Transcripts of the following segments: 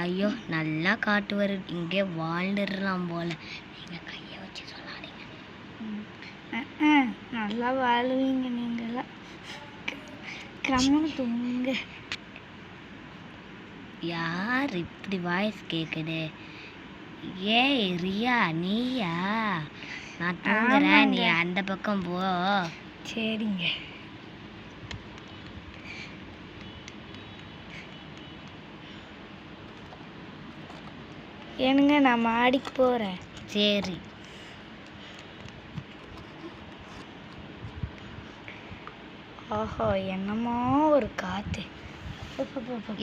ஐயோ நல்லா காட்டு வருது, இங்கே வாழ்ந்துடலாம் போல. நீங்கள் கையை வச்சு சொல்லாதீங்க. நல்லா வாழுவீங்க நீங்களாம். கம்முன்னு தூங்க. யார் இப்படி வாய்ஸ் கேட்குது? ஏய் ரியா, நீயா? நான் தூங்குறேன், நீ அந்த பக்கம் போ. சரிங்க. ஏனுங்க நான் மாடிக்கு போகிறேன். சரி. ஓஹோ, என்னமோ ஒரு காற்று.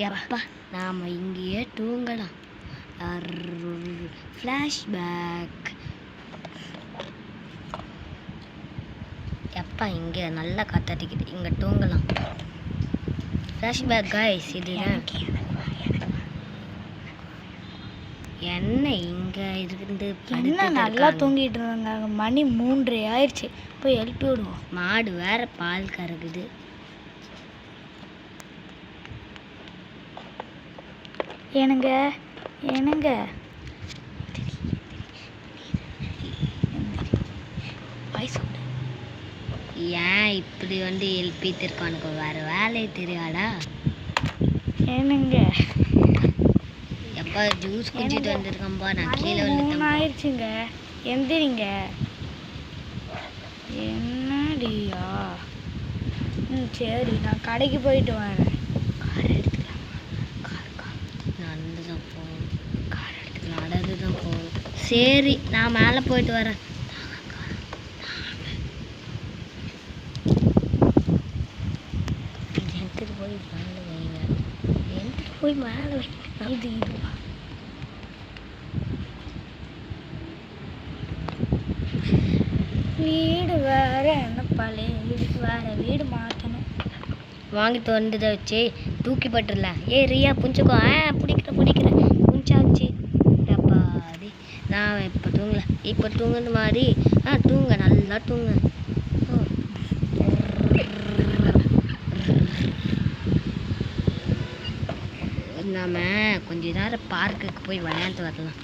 எப்பா நாம் இங்கேயே தூங்கலாம். ஃப்ளாஷ்பேக். எப்பா இங்கே நல்லா காத்தடிக்குது, இங்கே தூங்கலாம். ஃப்ளாஷ்பேக் கைஸ், இதுதான் என்ன இங்கே இருந்து என்ன நல்லா தூங்கிட்டு இருந்தாங்க. மணி 3 ஆயிடுச்சு, போய் எழுப்பி விடுவோம். மாடு வேற பால் கறக்குது. ஏனுங்க ஏனுங்க, ஏன் இப்படி வந்து எழுப்பிட்டு இருக்கானுக்கு? வேற வேலை தெரியாதா? ஏனுங்க எப்பா ஜூஸ் குடிச்சிட்டு வந்திருக்கேன்ப்பா, நான் கீழே வந்து ஆயிடுச்சுங்க. எந்திரிங்க. என்னடியா? சரி, நான் கடைக்கு போயிட்டு வரேன். கார் எடுத்துக்கலாமா? கார் நடந்து தான் போகணும். கார் எடுத்து நடந்து தான் போகணும். சரி, நான் மேலே போயிட்டு வரேன். எடுத்துட்டு போய் மேலே வைங்க. எடுத்துட்டு போய் மேலே வைங்க. இதுவா? வீடு வேற என்ன பழைய வீடு, வேற வீடு மாற்றணும். வாங்கிட்டு வந்ததை வச்சு தூக்கி பட்டுடலாம். ஏ ரியா புஞ்சுக்கோ. பிடிக்கிறேன் புஞ்சாச்சு. அப்பாடி, நான் இப்போ தூங்கல. இப்போ தூங்குன மாதிரி தூங்க, நல்லா தூங்க. நாம கொஞ்ச நேரம் பார்க்குக்கு போய் விளையாண்டு வரலாம்.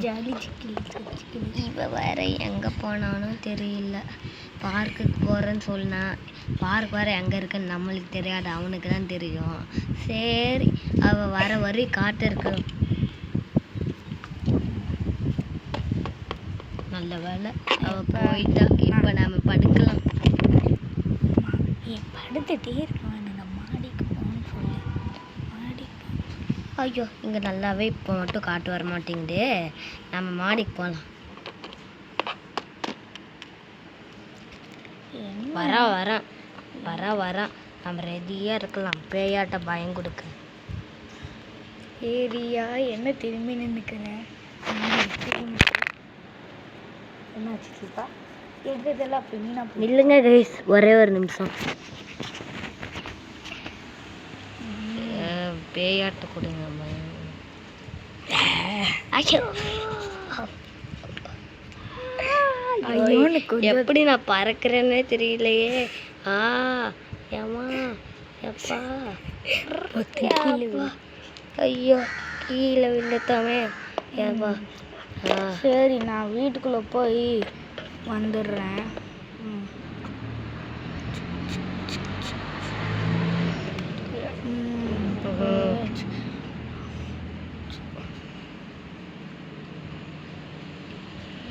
ஜாலி இவ வேற எங்கே போனாலும் தெரியல. பார்க்குக்கு போகிறேன்னு சொன்னா, பார்க் வேறு எங்கே இருக்குன்னு நம்மளுக்கு தெரியாது, அவனுக்கு தான் தெரியும். சரி, அவள் வர வரை காட்டு இருக்கு. நல்ல வேலை அவள் போயிட்டா. இப்போ நம்ம படுக்கலாம். படுத்துட்டே இருக்கான். மாடிக்கு போகணும்னு சொல்லி ஐயோ, இங்கே நல்லாவே இப்போ மட்டும் காட்டு வர மாட்டேங்குது. நம்ம மாடிக்கு போகலாம். வரேன். நம்ம ரெடியாக இருக்கலாம். பேயாட்ட பயம் கொடுக்க. ஏரியா என்ன திரும்பி நின்றுக்கிறேன்? என்னாச்சு சீப்பா? எடுத்ததெல்லாம் அப்படி மீனா இல்லைங்க கைஸ், ஒரே ஒரு நிமிஷம். பேயாட்ட கொடுங்க. எப்படி நான் பறக்கிறேன்னே தெரியலையே. ஏமா எப்பா, ஐயோ கீழே விழுத்தாமே. ஏப்பா சரி, நான் வீட்டுக்குள்ளே போய் வந்துடுறேன்.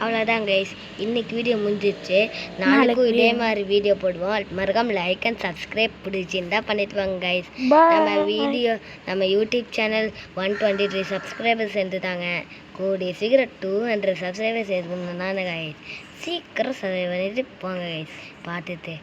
அவ்வளோதான் கைஸ், இன்னைக்கு வீடியோ முடிஞ்சிருச்சு. நாளைக்கும் இதே மாதிரி வீடியோ போடுவோம். மறக்காம லைக் அண்ட் சப்ஸ்கிரைப் பிடிச்சிருந்தா பண்ணிட்டு வாங்க கைஸ். நம்ம யூடியூப் சேனல் 123 சப்ஸ்கிரைபர்ஸ் இருந்துட்டாங்க. கூடிய சீக்கிரம் 200 சப்ஸ்கிரைபர்ஸ் இருக்கணும்னு கைஸ். சீக்கிரம் சப்ஸ்கிரைப் பண்ணிட்டு போங்க கைஸ். பார்த்துட்டு